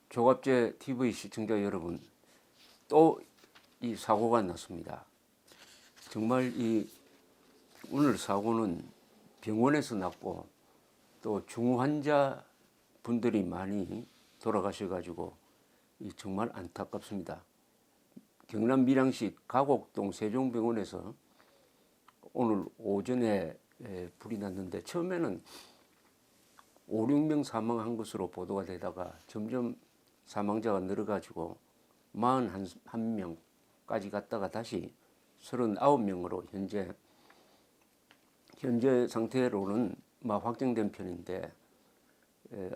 조갑제 TV 시청자 여러분, 또 이 사고가 났습니다. 정말 오늘 사고는 병원에서 났고 또 중환자 분들이 많이 돌아가셔가지고 정말 안타깝습니다. 경남 밀양시 가곡동 세종병원에서 오늘 오전에 불이 났는데 처음에는 5, 6명 사망한 것으로 보도가 되다가 점점 사망자가 늘어가지고 41명까지 갔다가 다시 39명으로 현재 상태로는 확정된 편인데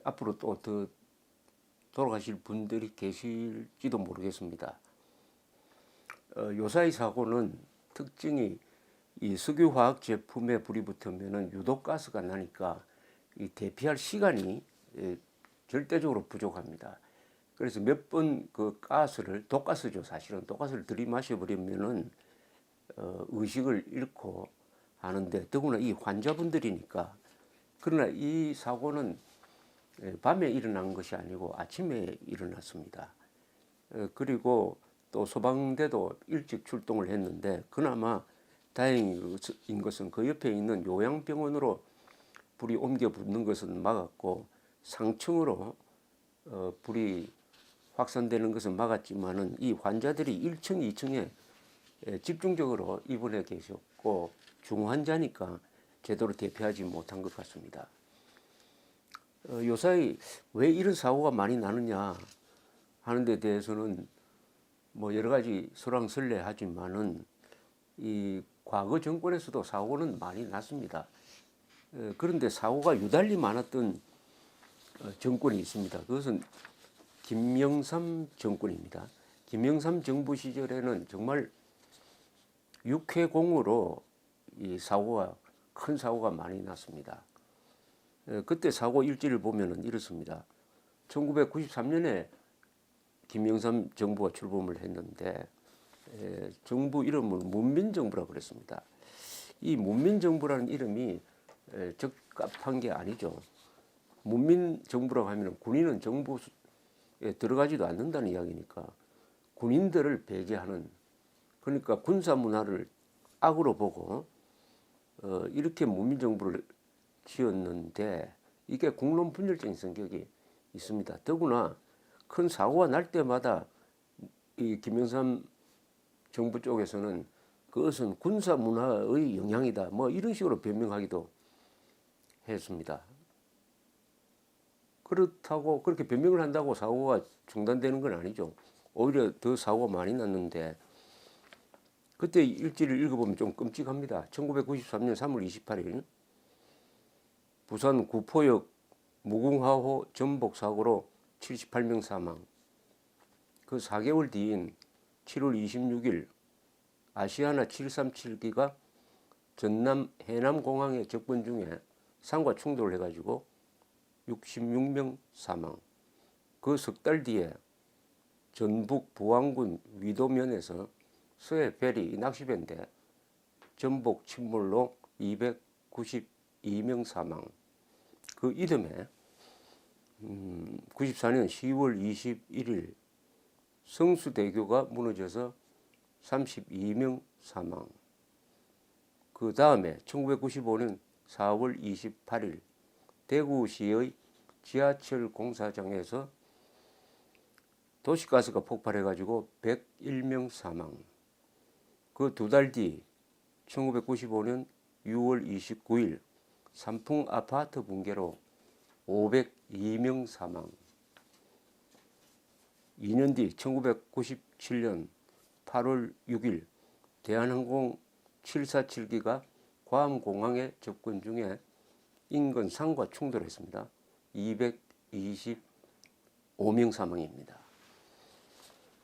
앞으로 또 더 돌아가실 분들이 계실지도 모르겠습니다. 요사이 사고는 특징이 이 석유화학 제품에 불이 붙으면은 유독 가스가 나니까 이 대피할 시간이 절대적으로 부족합니다. 그래서 몇 번 그 가스를, 독가스죠, 사실은 독가스를 들이마셔 버리면은 의식을 잃고 하는데, 더구나 이 환자분들이니까. 그러나 이 사고는 밤에 일어난 것이 아니고 아침에 일어났습니다. 그리고 또 소방대도 일찍 출동을 했는데 그나마 다행인 것은 그 옆에 있는 요양병원으로 불이 옮겨 붙는 것은 막았고 상층으로 불이 확산되는 것은 막았지만은 이 환자들이 1층, 2층에 집중적으로 입원해 계셨고 중환자니까 제대로 대피하지 못한 것 같습니다. 요사이 왜 이런 사고가 많이 나느냐 하는 데 대해서는 여러 가지 설왕설래하지만은 이 과거 정권에서도 사고는 많이 났습니다. 그런데 사고가 유달리 많았던 정권이 있습니다. 그것은 김영삼 정권입니다. 김영삼 정부 시절에는 정말 육해공으로 큰 사고가 많이 났습니다. 그때 사고 일지를 보면은 이렇습니다. 1993년에 김영삼 정부가 출범을 했는데 정부 이름을 문민정부라고 그랬습니다. 이 문민정부라는 이름이 적합한 게 아니죠. 문민정부라고 하면 군인은 정부에 들어가지도 않는다는 이야기니까 군인들을 배제하는, 그러니까 군사 문화를 악으로 보고 이렇게 문민정부를 지었는데 이게 국론 분열적인 성격이 있습니다. 더구나 큰 사고가 날 때마다 이 김영삼 정부 쪽에서는 그것은 군사 문화의 영향이다 이런 식으로 변명하기도 했습니다. 그렇다고 그렇게 변명을 한다고 사고가 중단되는 건 아니죠. 오히려 더 사고가 많이 났는데 그때 일지를 읽어보면 좀 끔찍합니다. 1993년 3월 28일 부산 구포역 무궁화호 전복 사고로 78명 사망. 그 4개월 뒤인 7월 26일 아시아나 737기가 전남 해남공항에 접근 중에 상과 충돌을 해가지고 66명 사망. 그 석 달 뒤에 전북 부안군 위도면에서 서해 페리 낚시배인데 전복 침몰로 292명 사망. 그 이듬해 94년 10월 21일 성수대교가 무너져서 32명 사망. 그 다음에 1995년 4월 28일 대구시의 지하철 공사장에서 도시가스가 폭발해가지고 101명 사망. 그 두 달 뒤 1995년 6월 29일 삼풍 아파트 붕괴로 502명 사망. 2년 뒤 1997년 8월 6일 대한항공 747기가 괌공항에 접근 중에 인근 상과 충돌했습니다. 225명 사망입니다.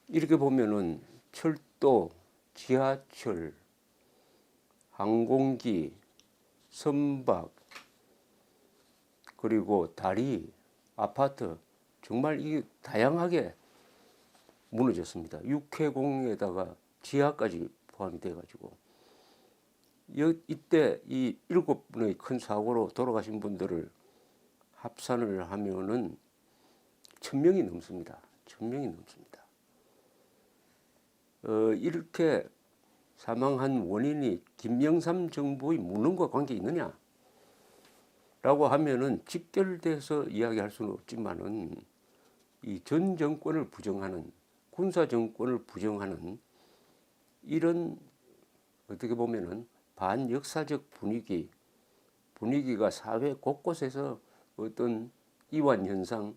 이렇게 보면은 철도, 지하철, 항공기, 선박, 그리고 다리, 아파트 정말 이게 다양하게 무너졌습니다. 육해공에다가 지하까지 포함이 돼가지고 이때 이 7분의 큰 사고로 돌아가신 분들을 합산을 하면은 1000명이 넘습니다. 1000명이 넘습니다. 이렇게 사망한 원인이 김영삼 정부의 무능과 관계 있느냐? 라고 하면은 직결돼서 이야기할 수는 없지만은 이 전 정권을 부정하는 군사 정권을 부정하는 이런 어떻게 보면은 반역사적 분위기가 사회 곳곳에서 어떤 이완 현상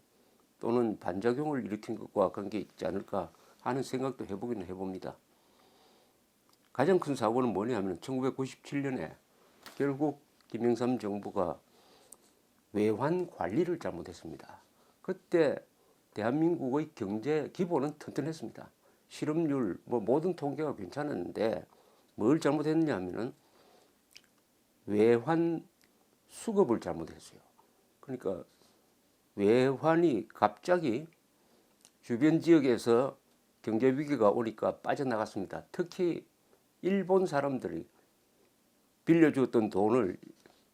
또는 반작용을 일으킨 것과 관계 있지 않을까 하는 생각도 해보기는 해봅니다. 가장 큰 사고는 뭐냐면 1997년에 결국 김영삼 정부가 외환 관리를 잘못했습니다. 그때 대한민국의 경제 기본은 튼튼했습니다. 실업률 모든 통계가 괜찮았는데 뭘 잘못했느냐 하면은 외환 수급을 잘못했어요. 그러니까 외환이 갑자기 주변 지역에서 경제 위기가 오니까 빠져나갔습니다. 특히 일본 사람들이 빌려주었던 돈을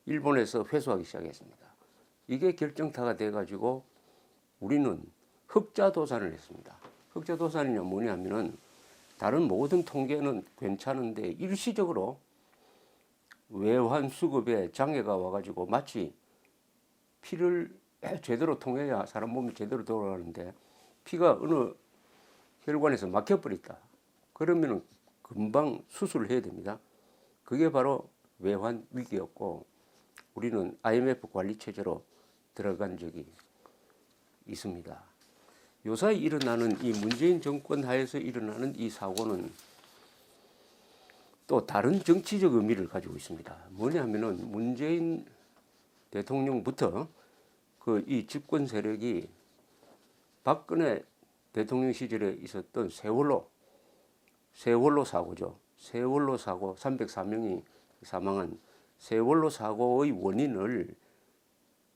일본에서 회수하기 시작했습니다. 이게 결정타가 돼가지고 우리는 흑자도산을 했습니다. 흑자도산이냐 뭐냐면은 다른 모든 통계는 괜찮은데 일시적으로 외환 수급에 장애가 와가지고 마치 피를 제대로 통해야 사람 몸이 제대로 돌아가는데 피가 어느 혈관에서 막혀버렸다. 그러면은 금방 수술을 해야 됩니다. 그게 바로 외환 위기였고 우리는 IMF 관리 체제로 들어간 적이 있습니다. 요사이 일어나는 이 문재인 정권 하에서 일어나는 이 사고는 또 다른 정치적 의미를 가지고 있습니다. 뭐냐면은 문재인 대통령부터 그 이 집권 세력이 박근혜 대통령 시절에 있었던 세월호 사고죠. 세월호 사고 304명이 사망한 세월호 사고의 원인을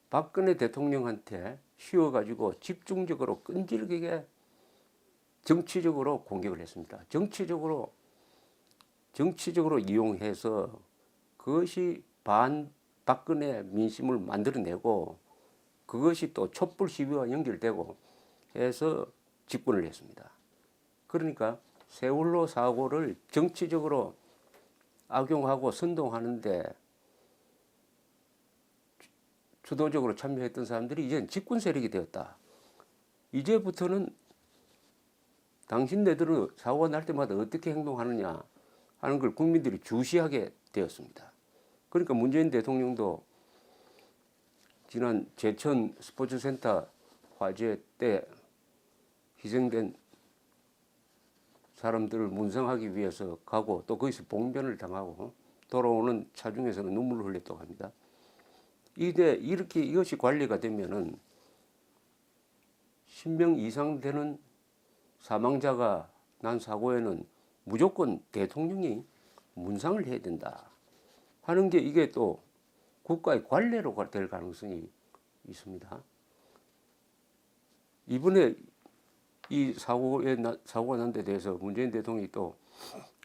박근혜 대통령한테 씌워가지고 집중적으로 끈질기게 정치적으로 공격을 했습니다. 정치적으로 이용해서 그것이 박근혜 민심을 만들어내고 그것이 또 촛불 시위와 연결되고 해서 집권을 했습니다. 그러니까 세월호 사고를 정치적으로 악용하고 선동하는데 주도적으로 참여했던 사람들이 이제 집권 세력이 되었다. 이제부터는 당신네들은 사고가 날 때마다 어떻게 행동하느냐 하는 걸 국민들이 주시하게 되었습니다. 그러니까 문재인 대통령도 지난 제천 스포츠센터 화재 때 희생된 사람들을 문성하기 위해서 가고 또 거기서 봉변을 당하고 돌아오는 차 중에서는 눈물을 흘렸다고 합니다. 이렇게 이것이 관리가 되면은 10명 이상 되는 사망자가 난 사고에는 무조건 대통령이 문상을 해야 된다 하는 게 이게 또 국가의 관례로 될 가능성이 있습니다. 이번에 이 사고가 난 데 대해서 문재인 대통령이 또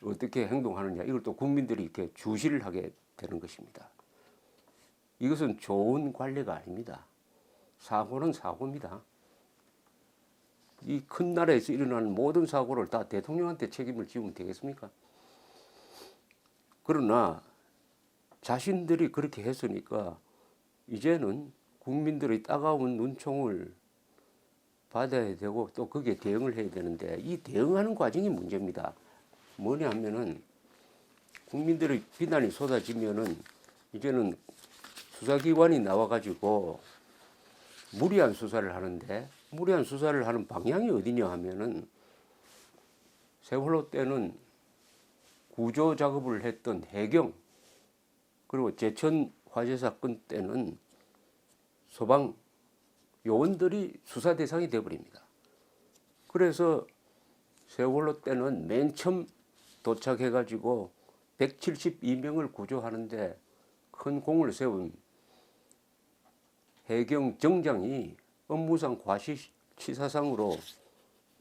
어떻게 행동하느냐 이걸 또 국민들이 이렇게 주시를 하게 되는 것입니다. 이것은 좋은 관례가 아닙니다. 사고는 사고입니다. 이 큰 나라에서 일어나는 모든 사고를 다 대통령한테 책임을 지우면 되겠습니까? 그러나 자신들이 그렇게 했으니까 이제는 국민들의 따가운 눈총을 받아야 되고 또 거기에 대응을 해야 되는데 이 대응하는 과정이 문제입니다. 뭐냐 하면은 국민들의 비난이 쏟아지면은 이제는 수사기관이 나와가지고 무리한 수사를 하는데 무리한 수사를 하는 방향이 어디냐 하면은 세월호 때는 구조 작업을 했던 해경 그리고 제천 화재 사건 때는 소방 요원들이 수사 대상이 되어버립니다. 그래서 세월호 때는 맨 처음 도착해가지고 172명을 구조하는데 큰 공을 세운 해경 정장이 업무상 과실치사상으로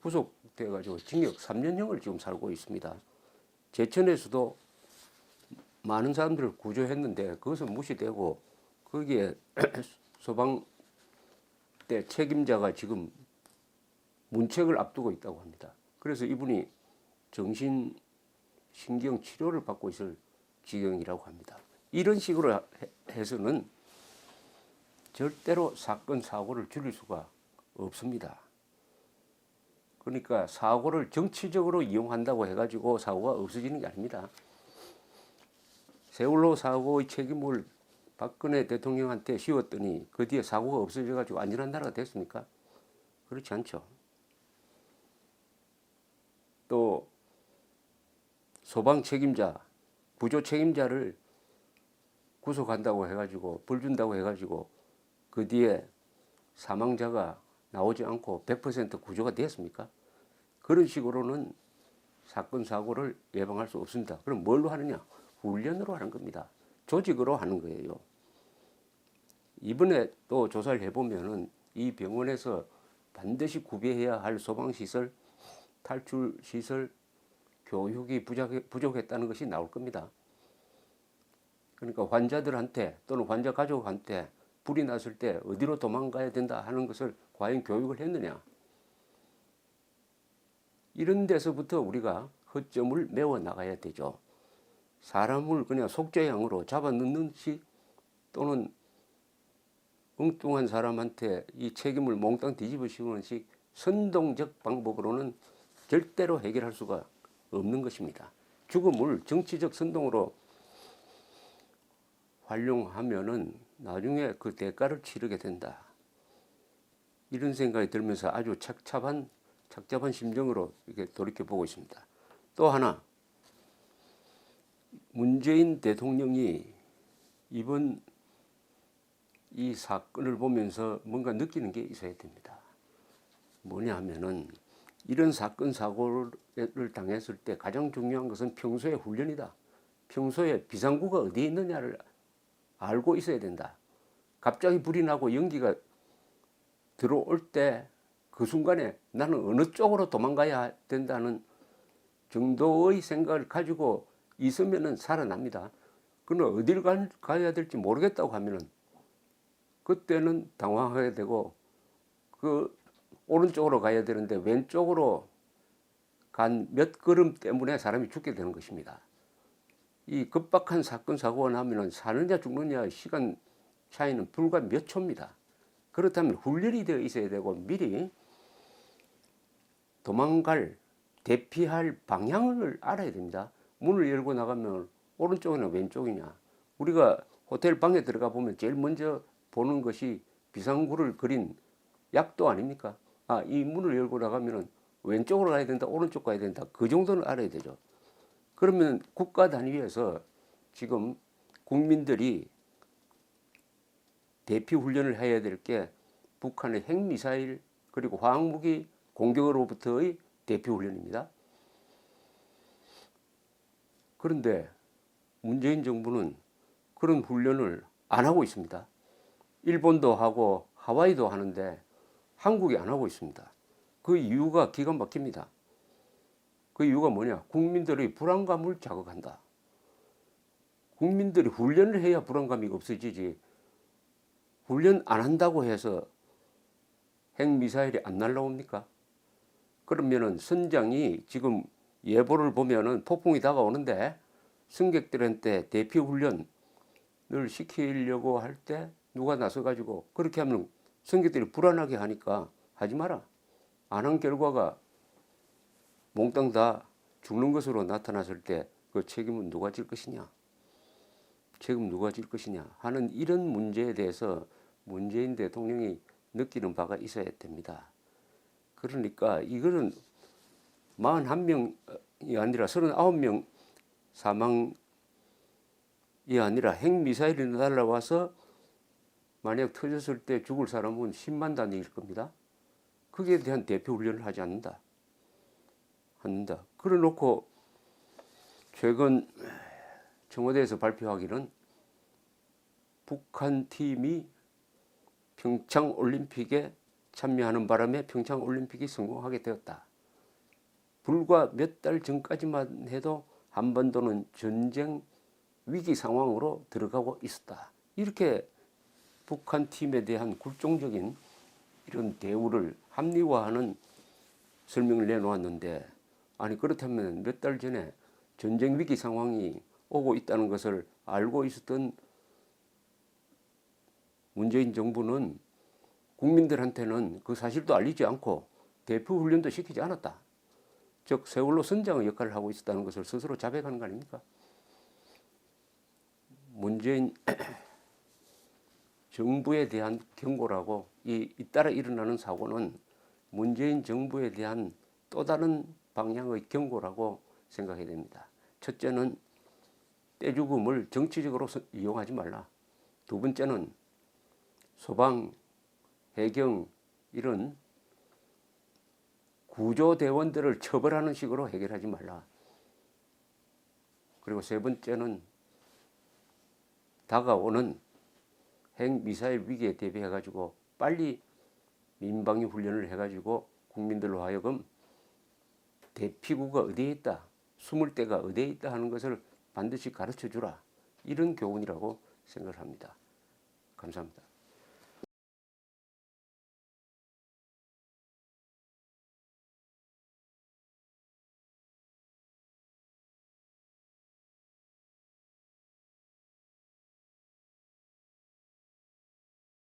구속돼가지고 징역 3년형을 지금 살고 있습니다. 제천에서도 많은 사람들을 구조했는데 그것은 무시되고 거기에 소방대 책임자가 지금 문책을 앞두고 있다고 합니다. 그래서 이분이 정신신경 치료를 받고 있을 지경이라고 합니다. 이런 식으로 해서는 절대로 사건 사고를 줄일 수가 없습니다. 그러니까 사고를 정치적으로 이용한다고 해가지고 사고가 없어지는 게 아닙니다. 세월호 사고의 책임을 박근혜 대통령한테 씌웠더니 그 뒤에 사고가 없어져가지고 안전한 나라가 됐습니까? 그렇지 않죠. 또 소방 책임자, 구조 책임자를 구속한다고 해가지고 벌 준다고 해가지고 그 뒤에 사망자가 나오지 않고 100% 구조가 되었습니까? 그런 식으로는 사건 사고를 예방할 수 없습니다. 그럼 뭘로 하느냐? 훈련으로 하는 겁니다. 조직으로 하는 거예요. 이번에 또 조사를 해보면은 이 병원에서 반드시 구비해야 할 소방시설, 탈출시설, 교육이 부족했다는 것이 나올 겁니다. 그러니까 환자들한테 또는 환자 가족한테 불이 났을 때 어디로 도망가야 된다 하는 것을 과연 교육을 했느냐. 이런 데서부터 우리가 허점을 메워 나가야 되죠. 사람을 그냥 속죄양으로 잡아넣는 식 또는 엉뚱한 사람한테 이 책임을 몽땅 뒤집어 씌우는 식 선동적 방법으로는 절대로 해결할 수가 없는 것입니다. 죽음을 정치적 선동으로 활용하면은 나중에 그 대가를 치르게 된다. 이런 생각이 들면서 아주 착잡한 심정으로 이렇게 돌이켜보고 있습니다. 또 하나, 문재인 대통령이 이번 이 사건을 보면서 뭔가 느끼는 게 있어야 됩니다. 뭐냐 하면은 이런 사건 사고를 당했을 때 가장 중요한 것은 평소의 훈련이다. 평소에 비상구가 어디에 있느냐를 알고 있어야 된다. 갑자기 불이 나고 연기가 들어올 때 그 순간에 나는 어느 쪽으로 도망가야 된다는 정도의 생각을 가지고 있으면은 살아납니다. 그러나 어디를 가야 될지 모르겠다고 하면은 그때는 당황하게 되고 그 오른쪽으로 가야 되는데 왼쪽으로 간 몇 걸음 때문에 사람이 죽게 되는 것입니다. 이 급박한 사건 사고가 나면은 사느냐 죽느냐 시간 차이는 불과 몇 초입니다. 그렇다면 훈련이 되어 있어야 되고 미리 도망갈, 대피할 방향을 알아야 됩니다. 문을 열고 나가면 오른쪽이나 왼쪽이냐. 우리가 호텔 방에 들어가 보면 제일 먼저 보는 것이 비상구를 그린 약도 아닙니까? 아, 이 문을 열고 나가면 왼쪽으로 가야 된다, 오른쪽 가야 된다. 그 정도는 알아야 되죠. 그러면 국가 단위에서 지금 국민들이 대피 훈련을 해야 될 게 북한의 핵미사일 그리고 화학무기 공격으로부터의 대피 훈련입니다. 그런데 문재인 정부는 그런 훈련을 안 하고 있습니다. 일본도 하고 하와이도 하는데 한국이 안 하고 있습니다. 그 이유가 기가 막힙니다. 그 이유가 뭐냐? 국민들의 불안감을 자극한다. 국민들이 훈련을 해야 불안감이 없어지지. 훈련 안 한다고 해서 핵미사일이 안 날라옵니까? 그러면은 선장이 지금 예보를 보면은 폭풍이 다가오는데 승객들한테 대피 훈련을 시키려고 할 때 누가 나서가지고 그렇게 하면 승객들이 불안하게 하니까 하지 마라. 안 한 결과가 몽땅 다 죽는 것으로 나타났을 때 그 책임은 누가 질 것이냐? 책임 누가 질 것이냐? 하는 이런 문제에 대해서 문재인 대통령이 느끼는 바가 있어야 됩니다. 그러니까 이거는 41명이 아니라 39명 사망이 아니라 핵미사일이 날아와서 만약 터졌을 때 죽을 사람은 10만 단위일 겁니다. 거기에 대한 대피 훈련을 하지 않는다. 그래 놓고 최근 청와대에서 발표하기는 북한 팀이 평창올림픽에 참여하는 바람에 평창올림픽이 성공하게 되었다. 불과 몇 달 전까지만 해도 한반도는 전쟁 위기 상황으로 들어가고 있었다. 이렇게 북한 팀에 대한 굴종적인 이런 대우를 합리화하는 설명을 내놓았는데, 아니 그렇다면 몇 달 전에 전쟁 위기 상황이 오고 있다는 것을 알고 있었던 문재인 정부는 국민들한테는 그 사실도 알리지 않고 대표 훈련도 시키지 않았다. 즉 세월호 선장의 역할을 하고 있었다는 것을 스스로 자백하는 거 아닙니까? 문재인 정부에 대한 경고라고 잇따라 일어나는 사고는 문재인 정부에 대한 또 다른 방향의 경고라고 생각해야 됩니다. 첫째는 떼죽음을 정치적으로 이용하지 말라. 두 번째는 소방, 해경 이런 구조대원들을 처벌하는 식으로 해결하지 말라. 그리고 세 번째는 다가오는 핵미사일 위기에 대비해가지고 빨리 민방위 훈련을 해가지고 국민들로 하여금 대피구가 어디에 있다, 숨을 데가 어디에 있다 하는 것을 반드시 가르쳐 주라. 이런 교훈이라고 생각을 합니다. 감사합니다.